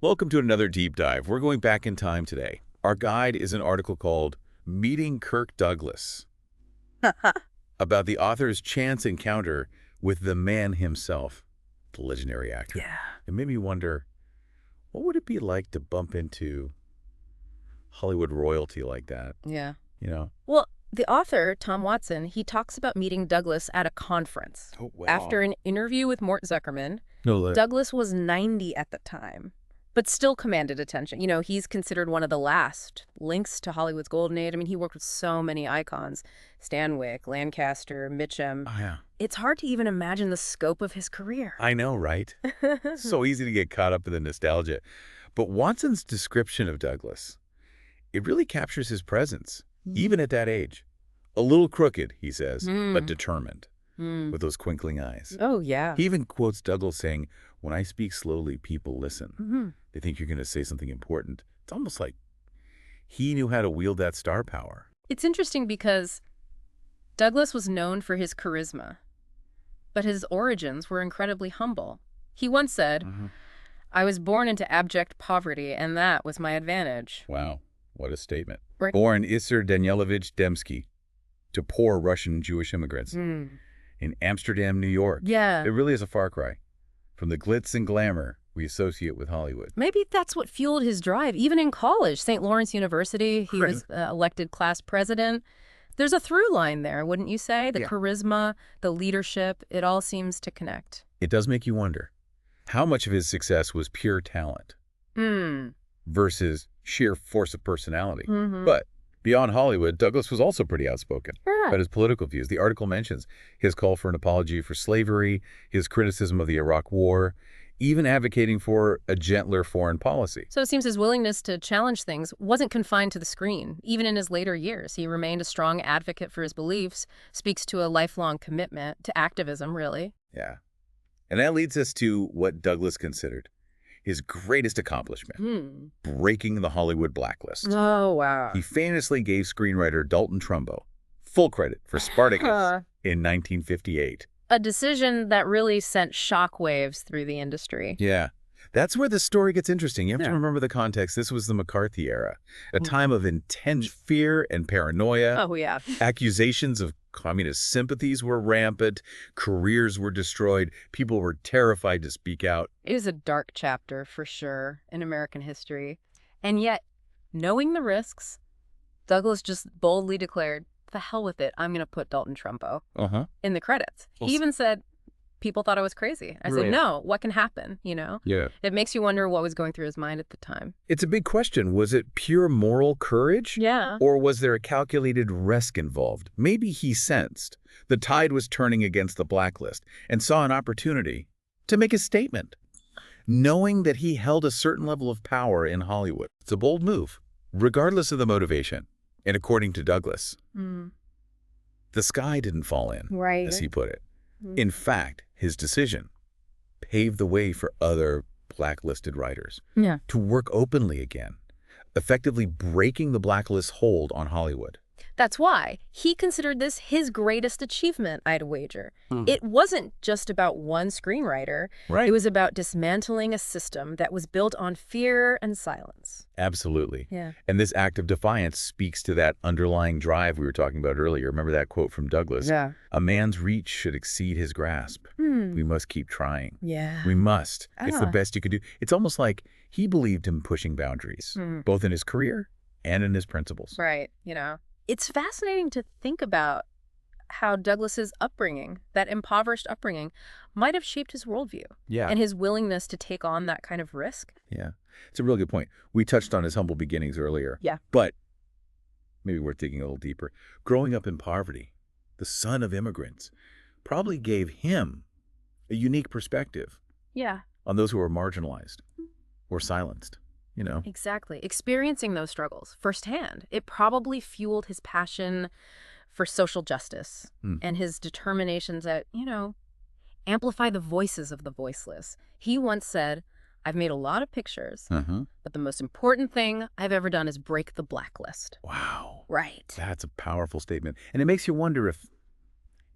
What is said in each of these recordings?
Welcome to another deep dive. We're going back in time today. Our guide is an article called Meeting Kirk Douglas about the author's chance encounter with the man himself, the legendary actor. Yeah. It made me wonder, what would it be like to bump into Hollywood royalty like that? Yeah. You know? Well, the author, Tom Watson, he talks about meeting Douglas at a conference. Oh, wow. After an interview with Mort Zuckerman, No, Douglas was 90 at the time, but still commanded attention. You know, he's considered one of the last links to Hollywood's golden age. I mean, he worked with so many icons, Stanwyck, Lancaster, Mitchum. Oh, yeah. It's hard to even imagine the scope of his career. I know, right? So easy to get caught up in the nostalgia. But Watson's description of Douglas, it really captures his presence, even at that age. A little crooked, he says, but determined, with those twinkling eyes. Oh, yeah. He even quotes Douglas saying, "When I speak slowly, people listen. They think you're going to say something important." It's almost like he knew how to wield that star power. It's interesting because Douglas was known for his charisma, but his origins were incredibly humble. He once said, "I was born into abject poverty, and that was my advantage." Wow, what a statement. Right. Born Isser Danielovich Dembski to poor Russian Jewish immigrants in Amsterdam, New York. Yeah. It really is a far cry from the glitz and glamour we associate with Hollywood. Maybe that's what fueled his drive. Even in college, St. Lawrence University, he was elected class president. There's a through line there, wouldn't you say? The charisma, the leadership, it all seems to connect. It does make you wonder how much of his success was pure talent versus sheer force of personality. But beyond Hollywood, Douglas was also pretty outspoken about his political views. The article mentions his call for an apology for slavery, his criticism of the Iraq War, even advocating for a gentler foreign policy. So it seems his willingness to challenge things wasn't confined to the screen. Even in his later years, he remained a strong advocate for his beliefs, speaks to a lifelong commitment to activism, really. Yeah. And that leads us to what Douglas considered his greatest accomplishment, breaking the Hollywood blacklist. Oh, wow. He famously gave screenwriter Dalton Trumbo full credit for Spartacus in 1958. A decision that really sent shockwaves through the industry. Yeah. That's where the story gets interesting. You have to remember the context. This was the McCarthy era, a time of intense fear and paranoia. Oh, yeah. Accusations of communist sympathies were rampant. Careers were destroyed. People were terrified to speak out. It was a dark chapter, for sure, in American history. And yet, knowing the risks, Douglas just boldly declared, "The hell with it, I'm going to put Dalton Trumbo in the credits." He even said, people thought I was crazy. I said, no, what can happen, you know? Yeah. It makes you wonder what was going through his mind at the time. It's a big question. Was it pure moral courage? Yeah. Or was there a calculated risk involved? Maybe he sensed the tide was turning against the blacklist and saw an opportunity to make a statement, knowing that he held a certain level of power in Hollywood. It's a bold move, regardless of the motivation. And according to Douglas, the sky didn't fall in, as he put it. In fact, his decision paved the way for other blacklisted writers to work openly again, effectively breaking the blacklist's hold on Hollywood. That's why he considered this his greatest achievement, I'd wager. It wasn't just about one screenwriter. It was about dismantling a system that was built on fear and silence. Absolutely. Yeah. And this act of defiance speaks to that underlying drive we were talking about earlier. Remember that quote from Douglas? Yeah. A man's reach should exceed his grasp. We must keep trying. Yeah. We must. It's the best you can do. It's almost like he believed in pushing boundaries, both in his career and in his principles. Right. You know, it's fascinating to think about how Douglas's upbringing, that impoverished upbringing, might have shaped his worldview and his willingness to take on that kind of risk. Yeah. It's a real good point. We touched on his humble beginnings earlier. Yeah. But maybe we're digging a little deeper. Growing up in poverty, the son of immigrants, probably gave him a unique perspective on those who were marginalized or silenced. You know? Exactly. Experiencing those struggles firsthand, it probably fueled his passion for social justice and his determination to, you know, amplify the voices of the voiceless. He once said, "I've made a lot of pictures, but the most important thing I've ever done is break the blacklist." Wow. Right. That's a powerful statement. And it makes you wonder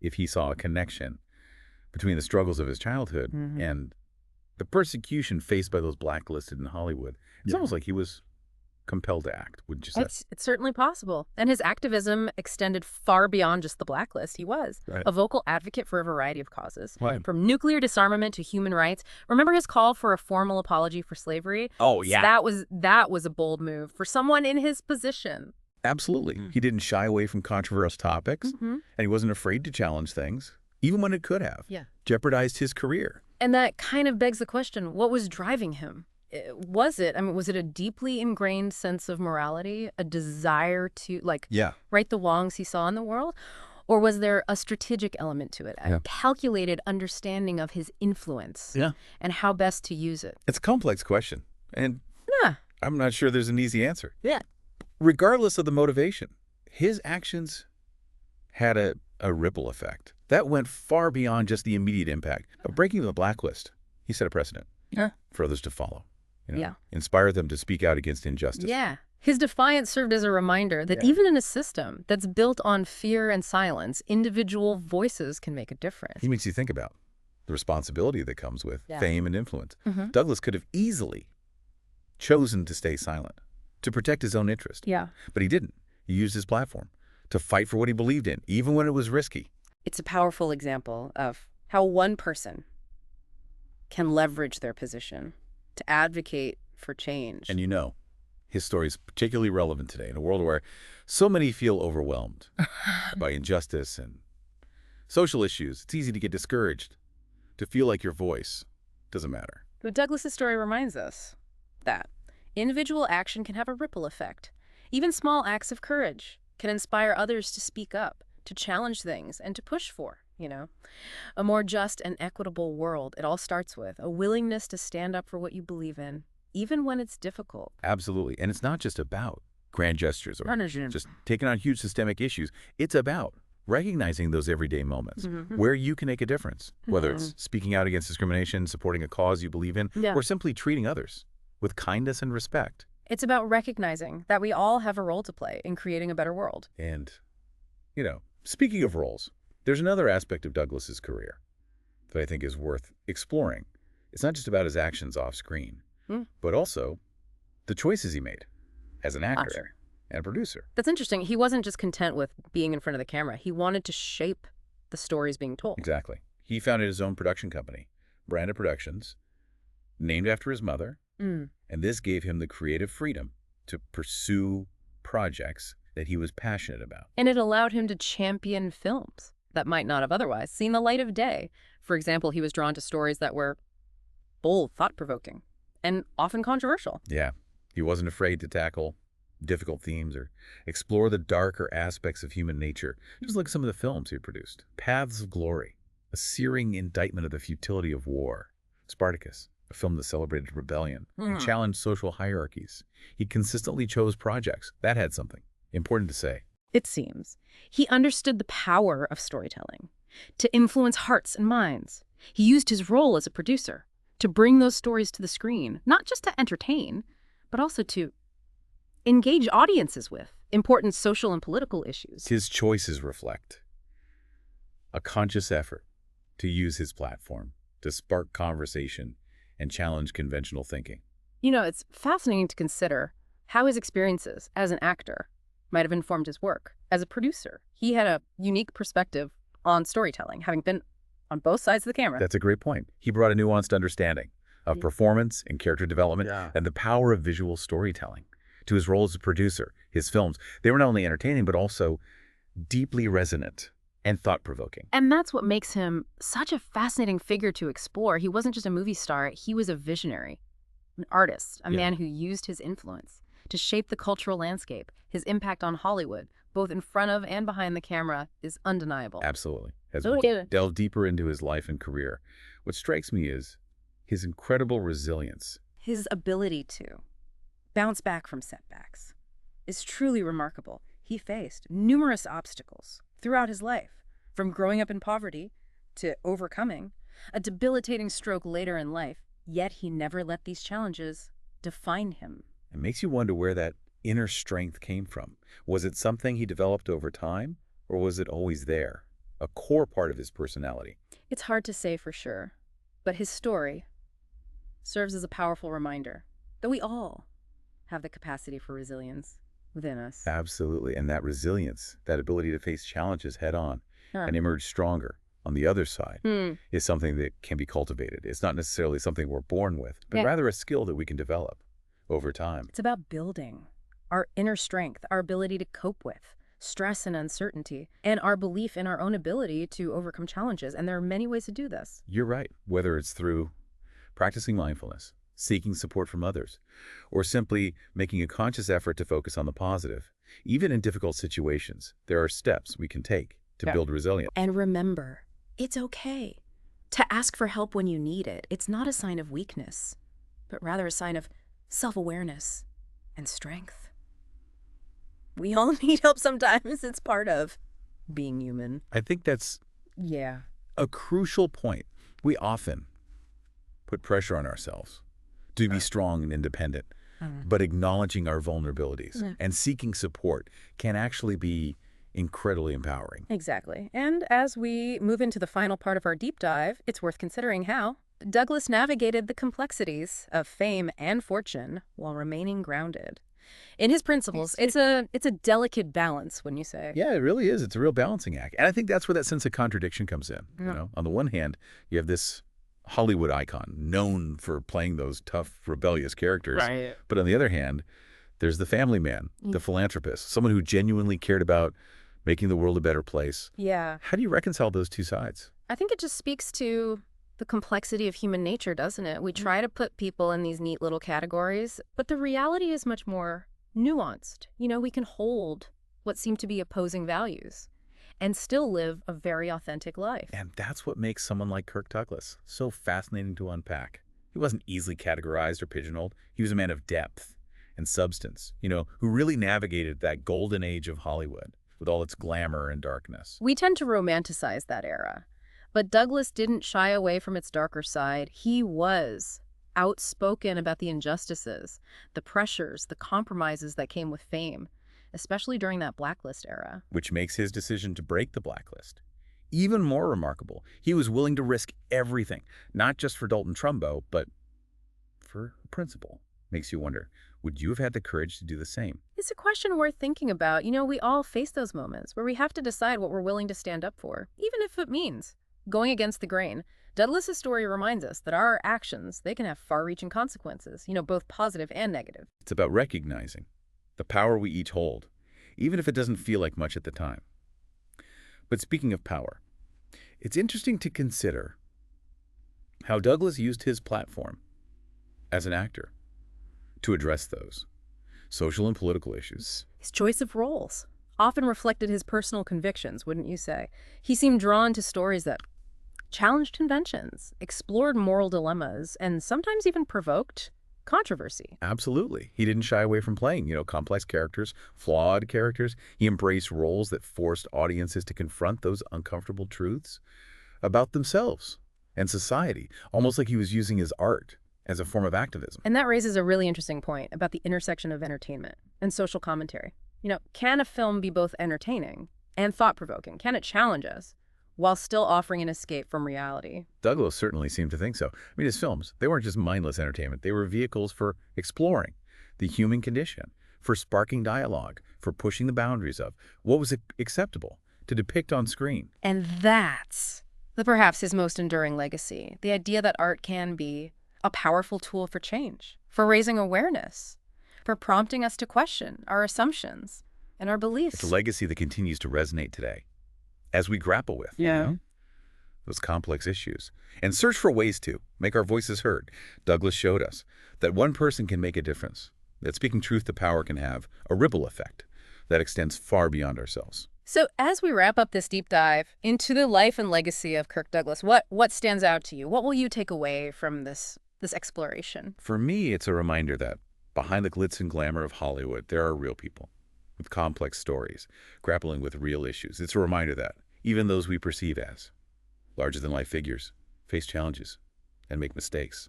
if he saw a connection between the struggles of his childhood and The persecution faced by those blacklisted in Hollywood, it's almost like he was compelled to act, wouldn't you say? It's certainly possible. And his activism extended far beyond just the blacklist. He was a vocal advocate for a variety of causes, from nuclear disarmament to human rights. Remember his call for a formal apology for slavery? Oh, yeah. That was a bold move for someone in his position. Absolutely. He didn't shy away from controversial topics, and he wasn't afraid to challenge things, even when it could have jeopardized his career. And that kind of begs the question, what was driving him? Was it a deeply ingrained sense of morality, a desire to, right the wrongs he saw in the world? Or was there a strategic element to it, a calculated understanding of his influence and how best to use it? It's a complex question, and I'm not sure there's an easy answer. Yeah. Regardless of the motivation, his actions had a ripple effect. That went far beyond just the immediate impact of breaking the blacklist. He set a precedent for others to follow. Inspire them to speak out against injustice. Yeah. His defiance served as a reminder that even in a system that's built on fear and silence, individual voices can make a difference. He makes you think about the responsibility that comes with fame and influence. Douglas could have easily chosen to stay silent, to protect his own interest. But he didn't. He used his platform to fight for what he believed in, even when it was risky. It's a powerful example of how one person can leverage their position to advocate for change. And his story is particularly relevant today in a world where so many feel overwhelmed by injustice and social issues. It's easy to get discouraged, to feel like your voice doesn't matter. But Douglas's story reminds us that individual action can have a ripple effect. Even small acts of courage can inspire others to speak up, to challenge things, and to push for, a more just and equitable world. It all starts with a willingness to stand up for what you believe in, even when it's difficult. Absolutely. And it's not just about grand gestures or just taking on huge systemic issues. It's about recognizing those everyday moments where you can make a difference, whether it's speaking out against discrimination, supporting a cause you believe in, or simply treating others with kindness and respect. It's about recognizing that we all have a role to play in creating a better world. And, speaking of roles, there's another aspect of Douglas's career that I think is worth exploring. It's not just about his actions off screen, but also the choices he made as an actor and a producer. That's interesting. He wasn't just content with being in front of the camera. He wanted to shape the stories being told. Exactly. He founded his own production company, Branded Productions, named after his mother, and this gave him the creative freedom to pursue projects that he was passionate about. And it allowed him to champion films that might not have otherwise seen the light of day. For example, he was drawn to stories that were bold, thought-provoking, and often controversial. Yeah, he wasn't afraid to tackle difficult themes or explore the darker aspects of human nature. Just look at some of the films he produced. Paths of Glory, a searing indictment of the futility of war. Spartacus, a film that celebrated rebellion and challenged social hierarchies. He consistently chose projects. That had something important to say. It seems he understood the power of storytelling to influence hearts and minds. He used his role as a producer to bring those stories to the screen, not just to entertain, but also to engage audiences with important social and political issues. His choices reflect a conscious effort to use his platform to spark conversation and challenge conventional thinking. It's fascinating to consider how his experiences as an actor might have informed his work as a producer. He had a unique perspective on storytelling, having been on both sides of the camera. That's a great point. He brought a nuanced understanding of performance and character development and the power of visual storytelling to his role as a producer. His films, they were not only entertaining, but also deeply resonant and thought-provoking. And that's what makes him such a fascinating figure to explore. He wasn't just a movie star. He was a visionary, an artist, a man who used his influence to shape the cultural landscape. His impact on Hollywood, both in front of and behind the camera, is undeniable. Absolutely. As we delve deeper into his life and career, what strikes me is his incredible resilience. His ability to bounce back from setbacks is truly remarkable. He faced numerous obstacles throughout his life, from growing up in poverty to overcoming a debilitating stroke later in life, yet he never let these challenges define him. It makes you wonder where that inner strength came from. Was it something he developed over time, or was it always there, a core part of his personality? It's hard to say for sure, but his story serves as a powerful reminder that we all have the capacity for resilience within us. Absolutely. And that resilience, that ability to face challenges head on Huh. and emerge stronger on the other side Hmm. is something that can be cultivated. It's not necessarily something we're born with, but rather a skill that we can develop over time. It's about building our inner strength, our ability to cope with stress and uncertainty, and our belief in our own ability to overcome challenges. And there are many ways to do this. You're right. Whether it's through practicing mindfulness, seeking support from others, or simply making a conscious effort to focus on the positive, even in difficult situations, there are steps we can take to build resilience. And remember, it's okay to ask for help when you need it. It's not a sign of weakness, but rather a sign of self-awareness and strength. We all need help sometimes. It's part of being human. I think that's a crucial point. We often put pressure on ourselves to be strong and independent, but acknowledging our vulnerabilities and seeking support can actually be incredibly empowering. Exactly. And as we move into the final part of our deep dive, it's worth considering how Douglas navigated the complexities of fame and fortune while remaining grounded. In his principles, it's a delicate balance, wouldn't you say? Yeah, it really is. It's a real balancing act. And I think that's where that sense of contradiction comes in. You know, on the one hand, you have this Hollywood icon known for playing those tough, rebellious characters. Right. But on the other hand, there's the family man, the philanthropist, someone who genuinely cared about making the world a better place. Yeah. How do you reconcile those two sides? I think it just speaks to the complexity of human nature, doesn't it? We try to put people in these neat little categories, but the reality is much more nuanced. You know, we can hold what seem to be opposing values and still live a very authentic life. And that's what makes someone like Kirk Douglas so fascinating to unpack. He wasn't easily categorized or pigeonholed. He was a man of depth and substance, you know, who really navigated that golden age of Hollywood with all its glamour and darkness. We tend to romanticize that era, but Douglas didn't shy away from its darker side. He was outspoken about the injustices, the pressures, the compromises that came with fame, especially during that blacklist era. Which makes his decision to break the blacklist even more remarkable. He was willing to risk everything, not just for Dalton Trumbo, but for principle. Makes you wonder, would you have had the courage to do the same? It's a question worth thinking about. You know, we all face those moments where we have to decide what we're willing to stand up for, even if it means going against the grain. Douglas's story reminds us that our actions, they can have far-reaching consequences, you know, both positive and negative. It's about recognizing the power we each hold, even if it doesn't feel like much at the time. But speaking of power, it's interesting to consider how Douglas used his platform as an actor to address those social and political issues. His choice of roles often reflected his personal convictions, wouldn't you say? He seemed drawn to stories that challenged conventions, explored moral dilemmas, and sometimes even provoked controversy. Absolutely. He didn't shy away from playing, you know, complex characters, flawed characters. He embraced roles that forced audiences to confront those uncomfortable truths about themselves and society, almost like he was using his art as a form of activism. And that raises a really interesting point about the intersection of entertainment and social commentary. You know, can a film be both entertaining and thought-provoking? Can it challenge us while still offering an escape from reality? Douglas certainly seemed to think so. I mean, his films, they weren't just mindless entertainment. They were vehicles for exploring the human condition, for sparking dialogue, for pushing the boundaries of what was acceptable to depict on screen. And that's perhaps his most enduring legacy, the idea that art can be a powerful tool for change, for raising awareness, for prompting us to question our assumptions and our beliefs. It's a legacy that continues to resonate today as we grapple with you know, those complex issues and search for ways to make our voices heard. Douglas showed us that one person can make a difference, that speaking truth to power can have a ripple effect that extends far beyond ourselves. So as we wrap up this deep dive into the life and legacy of Kirk Douglas, what stands out to you? What will you take away from this exploration? For me, it's a reminder that behind the glitz and glamour of Hollywood, there are real people with complex stories, grappling with real issues. It's a reminder that even those we perceive as larger-than-life figures face challenges and make mistakes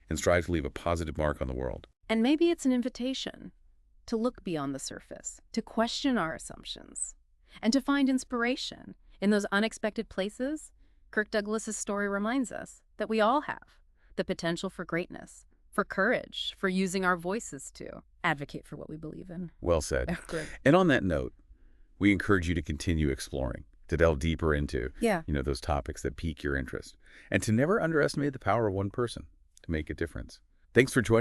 and strive to leave a positive mark on the world. And maybe it's an invitation to look beyond the surface, to question our assumptions, and to find inspiration in those unexpected places. Kirk Douglas's story reminds us that we all have the potential for greatness, for courage, for using our voices to advocate for what we believe in. Well said. Great. And on that note, we encourage you to continue exploring, to delve deeper into, those topics that pique your interest, and to never underestimate the power of one person to make a difference. Thanks for joining